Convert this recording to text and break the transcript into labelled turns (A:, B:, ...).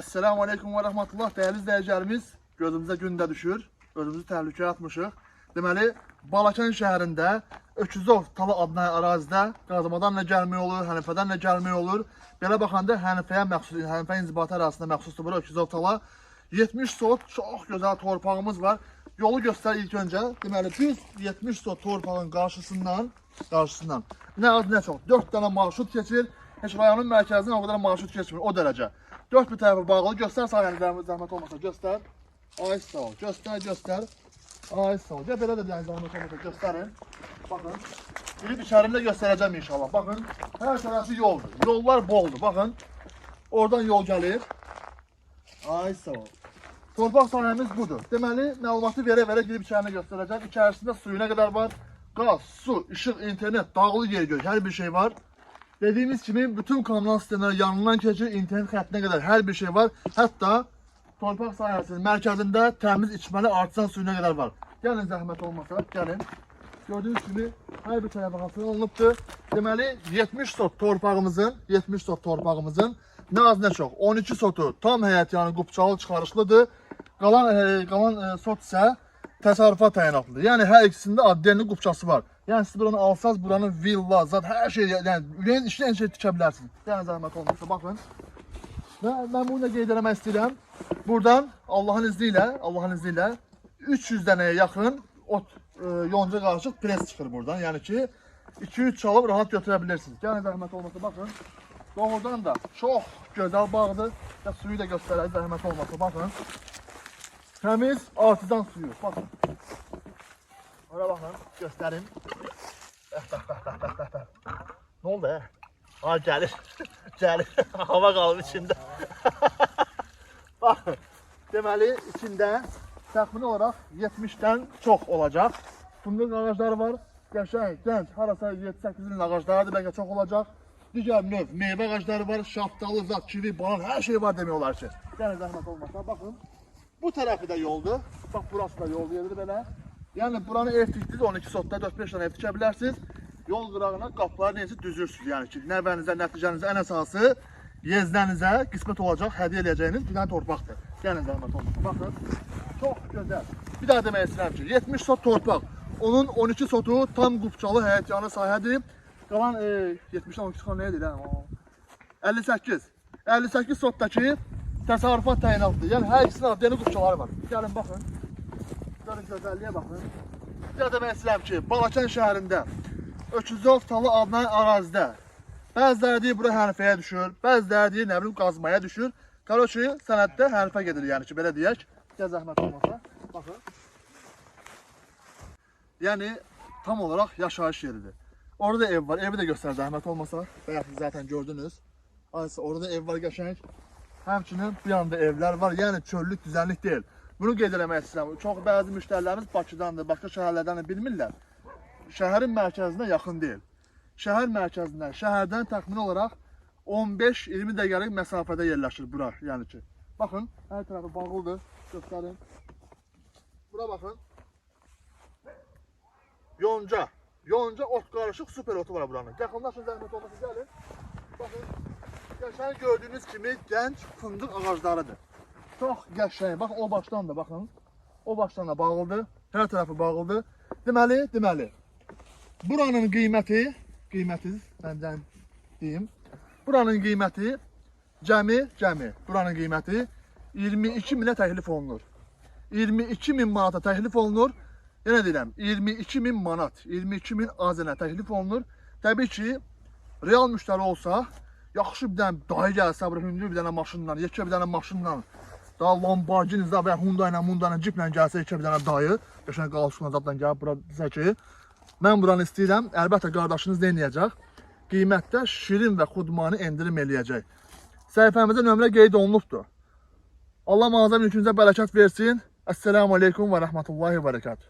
A: Esselamu Aleyküm ve Rahmetullah. Değerli izleyicilerimiz, gözümüze gündə düşür. Özümüzü təhlükəyə atmışıq. Deməli, Balakən şəhərində Öküzov Tala adına ərazidə qazmadan nə gəlmək olur, Hənifədən nə gəlmək olur. Belə baxanda Hənifəyə məxsus, Hənifə inzibatı ərazisində məxsusdur bura Öküzov Tala. 70 sot çox gözəl torpağımız var. Yolu göstər ilk öncə. Deməli, biz 70 sot torpağın qarşısından nə az nə çox 4 dənə marşrut keçir. Heç rayonun mərkəzindən o qədər marşrut keçmir, o dərəcə. 4 bir tərəfi bağlı, göstər sahəni zəhmət olmasa, göstər. Ay sağ ol, göstər. Ay sağ ol, belə də zəhmət olmasa, göstərin. Baxın, girib içərimdə göstərəcəm inşallah. Baxın, hər tərəfi yoldur, yollar boldur. Baxın, oradan yol gəlir. Ay sağ ol. Torpaq sahəmiz budur. Deməli, məlumatı verə-verə girib içərimdə göstərəcəm. İçərisində suyu nə qədər var? Qaz, su, işıq, internet, dağlı yer-göy, hər bir şey var. Dediğimiz kimi bütün kommunal sistemler yanından keçir, internet xəttinə qədər hər bir şey var. Hətta torpaq sahəsinin mərkəzində təmiz içməli artsan suyuna qədər var. Gəlin zəhmət olmasa, gəlin. Gördüğünüz kimi hər bir tərəfə hasıl olunubdur. Deməli 70 sot torpağımızın nə az nə çox 12 sotu tam həyət yəni qupçalı çıxarışlıdır. Qalan sot isə təsərrüfat təyinatlıdır. Yəni hər ikisində addenli qupçası var. Yəni siz buranı alsaz, buranın villa, zat hər şey, yəni ürəyin işini en şey tikə bilərsiniz. Yəni zəhmət olmasa baxın. Və mən bunu da qeyd eləmək istəyirəm. Buradan Allahın izniyle 300 dənəyə yaxın yonca qarışıq pres çıxır buradan. Yəni ki 2-3 çalıb rahat götürə bilirsiniz. Yəni zəhmət olmasa baxın. Doğrudan da çox gözəl bağdır. Və suyu da göstərək zəhmət olmasa baxın. Təmiz artizan suyu. Baxın. Ora baxın, göstərin. Ne oldu he? Aa gəlir. Hava qalıb içində. Baxın. Deməli, içində təxmini olaraq 70-dən çox olacaq. Fındıq ağacları var. Qəşəng, gənc, harasa 7-8 ilin ağaclarıdır, bəlkə çox olacaq. Digər növ, meyvə ağacları var, şaftalı, zat, kivi, banan, hər şey var demək olar ki. Yəni zəhmət olmasa, baxın. Bu tərəfi də yoldur. Bax, burası da yol yeridir belə. Yəni buranı ev tikdiniz, 12 sotda 4-5 dənə ev tikə bilərsiniz. Yol qırağına qapıları neyse düzürsünüz. Yəni ki, nəvənizə, nəticənizə ən əsası yeznənizə qismət olacaq, hədiyyə eləyəcəyiniz bir dənə torpaqdır. Yəni zəhmət olmasın. Baxın, çox gözəl. Bir daha demək istəyirəm ki, 70 sot torpaq. Onun 12 sotu tam qupçalı həyətyanı sahədir. Qalan 70-dən 12 sot nə edir? 58 sotdakı təsərrüfat təyinatlıdır. Yəni hər ikisinin adlı qupçaları var. Gəlin baxın. Görün gözəlliyə baxın. Bir də demək istəyirəm ki, Balakən şəhərində Öküzov Tala adlanan ərazidə bəziləri deyir bura Hənifəyə düşür, bəziləri deyir nə bilim qazmaya düşür. Qaroçi sənəddə Hənifə gedir, yəni ki, belə deyək. Gəl zəhmət olmasa, baxın. Yəni tam olaraq yaşayış yeridir. Orada ev var, evi də göstər zəhmət olmasa. Bayaq siz zaten gördünüz. Orada ev var qəşəng. Həmçinin bir yanda evlər var, yəni çöllük, düzənlik deyil. Bunu qeyd eləmək istəyirəm. Çox bəzi müştərilərimiz Bakıdandır, başqa şəhərlərdən bilmirlər. Şəhərin mərkəzinə yaxın deyil. Şəhər mərkəzindən, şəhərdən təxmini olaraq 15-20 dəqiqəlik məsafədə yerləşir bura, yəni ki. Baxın, hər tərəfi bağlıdır, göstərin. Bura baxın. Yonca ot qarışıq super otu var buranın. Yaxınlaşın zəhmət olmasa gəlin. Baxın, qəşəng gördüyünüz kimi gənc fındıq ağaclarıdır. Çox qəşəng. Baxın, o başdan da baxın. O başdan da bağlıdır. Hər tərəfi bağlıdır. Deməli. Buranın qiyməti məndən deyim. Buranın qiyməti cəmi. Buranın qiyməti 22 minə təklif olunur. 22 min manata təklif olunur. Yenə deyirəm, 22 min manat, 22 min azənə təklif olunur. Təbii ki, real müştəri olsa, yaxşı bir dənə dayı gəlsə, hündür bir dənə maşınla, yekə bir dənə maşınla, daha Lamborghini, və Hyundai ilə, Jeeplə gəlsə, yekə bir dənə dayı, qəşəng qalışıqla zaddan gəlib bura desə ki, mən buranı istəyirəm, əlbəttə qardaşınız nə edəcək? Qiymətdə şirin və xudmani endirim eləyəcək. Səhifəmizdə nömrə qeyd olunubdur. Allah mağaza mülkünüzə bərəkət versin. Esselamu Aleyküm və Rəhmətullahi və Bərəkət.